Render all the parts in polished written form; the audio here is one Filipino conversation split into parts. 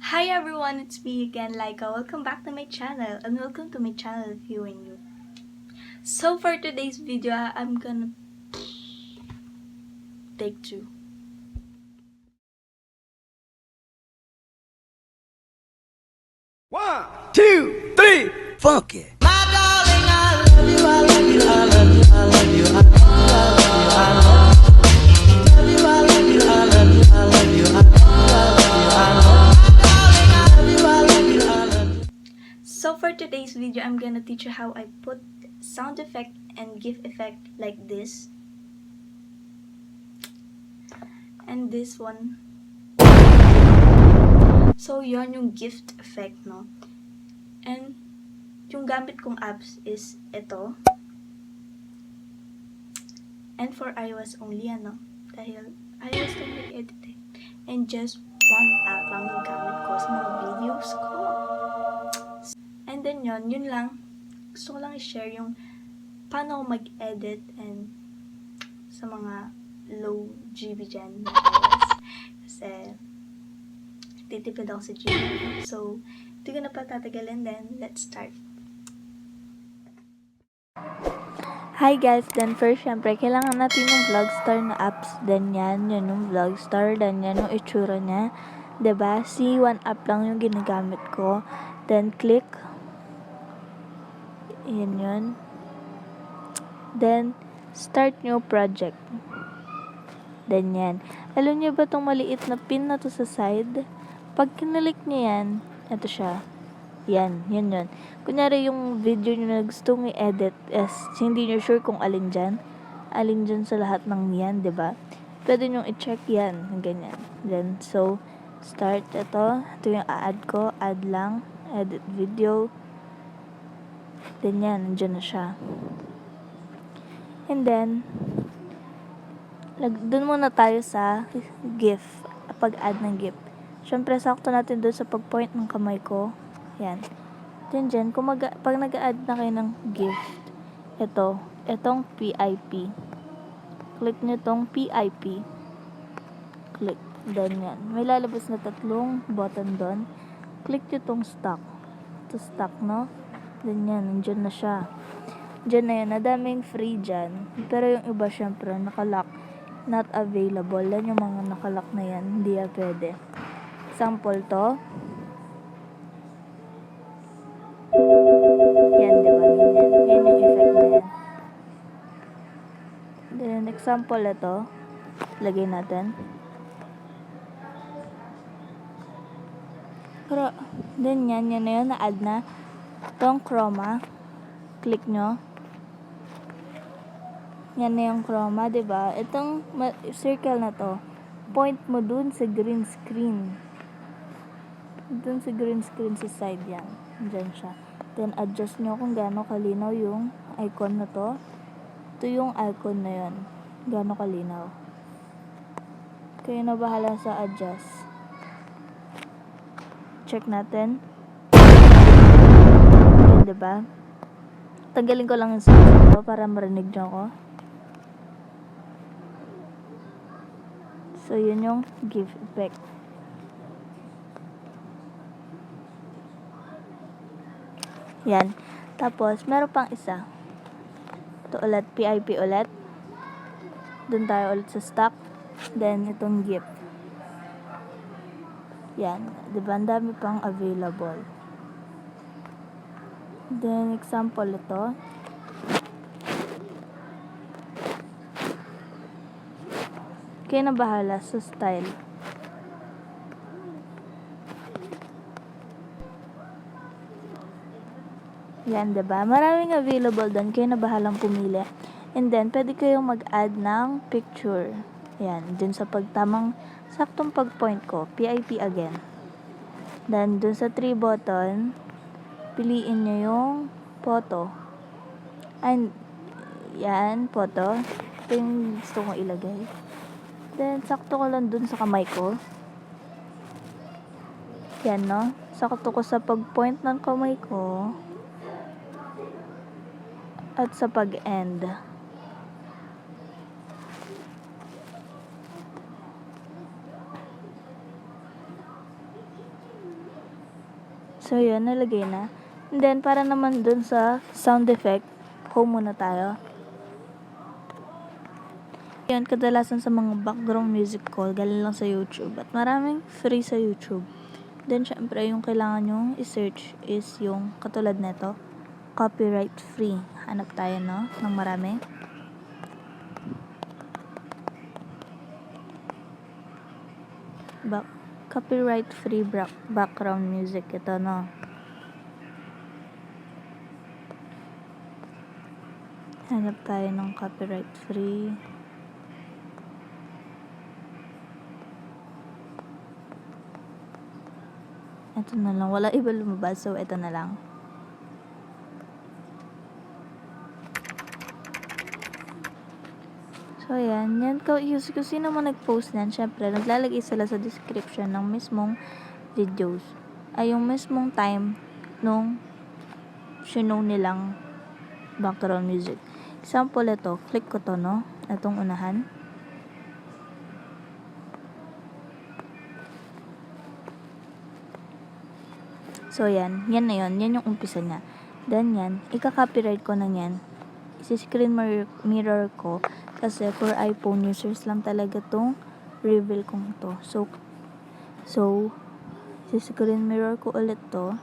Hi everyone, it's me again, Laika. Welcome back to my channel and welcome to my channel if you are new. So for today's video, I'm gonna take two. One, two, three, funk it. My darling, I love you, I love you, I love you, I love you, I love you, I love you, I love you, I love you, I love you, I love you, I love you, I love you, I love you, I love you. So for today's video, I'm gonna teach you how I put sound effect and GIF effect like this. And this one. So yon yung GIF effect, no? And yung gamit kong apps is ito. And for iOS only, ano? Dahil iOS lang nag-edit eh. And just one app lang yung gamit ko sa mga videos ko. And then yun lang. Gusto ko lang i-share yung paano ako mag-edit and sa mga low GB dyan na iOS. Kasi titipid ako sa GB. So, hindi ko na patatagalin, then let's start. Hi guys, then first syempre kailangan natin yung Vlogstar na apps, then yan yung Vlogstar, then yan yung itsura niya, 'di ba? C1 app lang yung ginagamit ko, then click, yun, then start new project, then yan. Alam niyo ba tong maliit na pin na to sa side? Pag kinalik niya yan, ito siya. Yan. Kunyari yung video nyo na gusto nyo i-edit is hindi nyo sure kung alin dyan sa lahat ng yan, 'di ba? Pwede nyo i-check yan, ganyan. Then, so, start ito yung a-add ko, add lang, edit video. Then yan, nandiyan na siya. And then, dun muna tayo sa GIF, pag-add ng GIF. Siyempre, sakto natin dun sa pag-point ng kamay ko. Yan. Dyan, pag nag-add na kayo ng GIF, itong PIP. Click nyo itong PIP. Click. Then yan. May lalabas na 3 button doon. Click nyo itong stock. Ito stock, no? Then yan, nandyan na siya. Dyan na yan. Nadaming free dyan. Pero yung iba, syempre, nakalock. Not available. Yan yung mga nakalock na yan. Hindi ya pwede. Sample to. Yan, diba? Ganyan. Yan yung effect na yan. Then, example ito. Lagay natin. Pero, then yan na yun. Na-add na. Itong chroma. Click nyo. Yan na yung chroma, diba? Itong circle na to. Point mo dun sa green screen. Dun sa green screen sa side yan. Diyan siya. Then, adjust nyo kung gaano kalinaw yung icon na to. Ito yung icon na yun. Gaano kalinaw. Kayo na bahala sa adjust. Check natin. Yan, diba? Tanggalin ko lang yung sound ko para marinig nyo ako. So, yun yung GIF effect. Yan. Tapos, meron pang isa. Ito ulit, PIP ulit. Doon tayo ulit sa stock. Then, itong GIF. Yan. Diba? Ang dami pang available. Then, example ito. Kaya na bahala sa style. Yan, diba? Maraming available doon. Kayo na bahalang pumili. And then, pwede kayong mag-add ng picture. Yan. Dun sa pagtamang saktong pag-point ko. PIP again. Then, dun sa 3 button, piliin nyo yung photo. And, yan, photo. Ito yung gusto kong ilagay. Then, sakto ko lang dun sa kamay ko. Yan, no? Sakto ko sa pag-point ng kamay ko. At sa pag-end. So, yun, nalagay na. And then, para naman dun sa sound effect, home muna tayo. Yan, kadalasan sa mga background music ko, galing lang sa YouTube. At maraming free sa YouTube. Then, syempre, yung kailangan nyo i-search is yung katulad nito, copyright free. Hanap tayo, no? Ng marami. Copyright free background music. Ito, no? Hanap tayo ng copyright free. Ito na lang. Wala iba lumabas. So, ito na lang. So, ayan. Yan. Kung sino mo nag-post yan, syempre, naglalagay sila sa description ng mismong videos. Ay, yung mismong time nung sinow nilang background music. Example ito. Click ko to, no? Itong unahan. So, yan. Yan na yun. Yan yung umpisa niya. Then, yan. Ika-copyright ko na yan. Isi-screen mirror ko. Kasi, for iPhone users lang talaga tong reveal kong to. So, isi-screen mirror ko ulit to.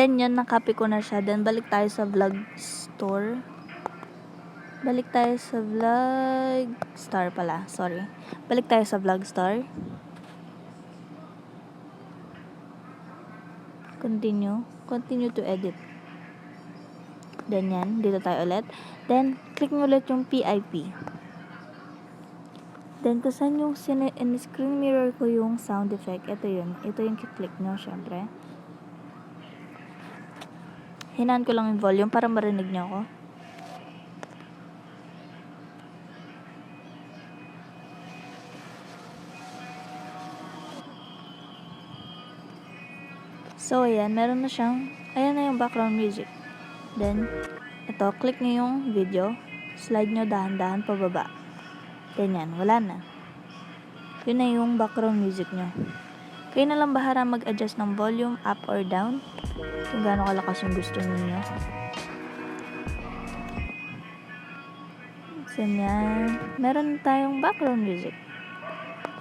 Then, yun, nakopy ko na siya. Then, balik tayo sa vlog store. Balik tayo sa vlog star pala. Sorry. Balik tayo sa vlog star. Continue. Continue to edit. Then, yan. Dito tayo ulit. Then, click nyo ulit yung PIP. Then, kung saan yung in-screen mirror ko yung sound effect. Ito yun. Ito yung click nyo, syempre. Hinaan ko lang yung volume para marinig nyo ako. So, ayan. Meron na siyang, ayan na yung background music. Then, ito, click nyo yung video. Slide nyo dahan-dahan pababa. Ganyan. Wala na. Yun na yung background music nyo. Kayo na lang bahala mag-adjust ng volume up or down. Kung gaano kalakas yung gusto ninyo. So, yan. Meron tayong background music.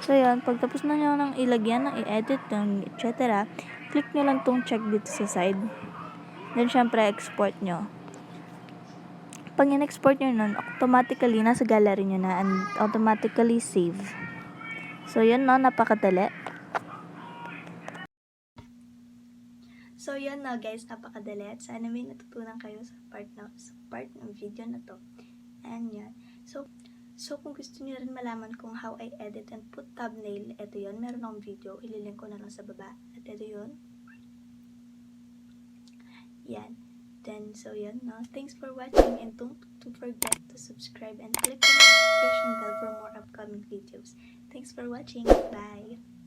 So, yan. Pagtapos na nyo ng ilagyan, ng i-edit, ng etc., click nyo lang tong check dito sa side. Then, syempre, export nyo. Pag in-export nyo nun, automatically, nasa gallery nyo na and automatically save. So, yun, no? Napakadali. So, yun na guys, napakadali. At sana may natutunan kayo sa part ng video na to. And yan. So kung gusto niyo rin malaman kung how I edit and put thumbnail, ito yun. Meron akong video. Ililink ko na lang sa baba. At ito yun. Yan. Then, so yun, no? Thanks for watching and don't forget to subscribe and click the notification bell for more upcoming videos. Thanks for watching. Bye!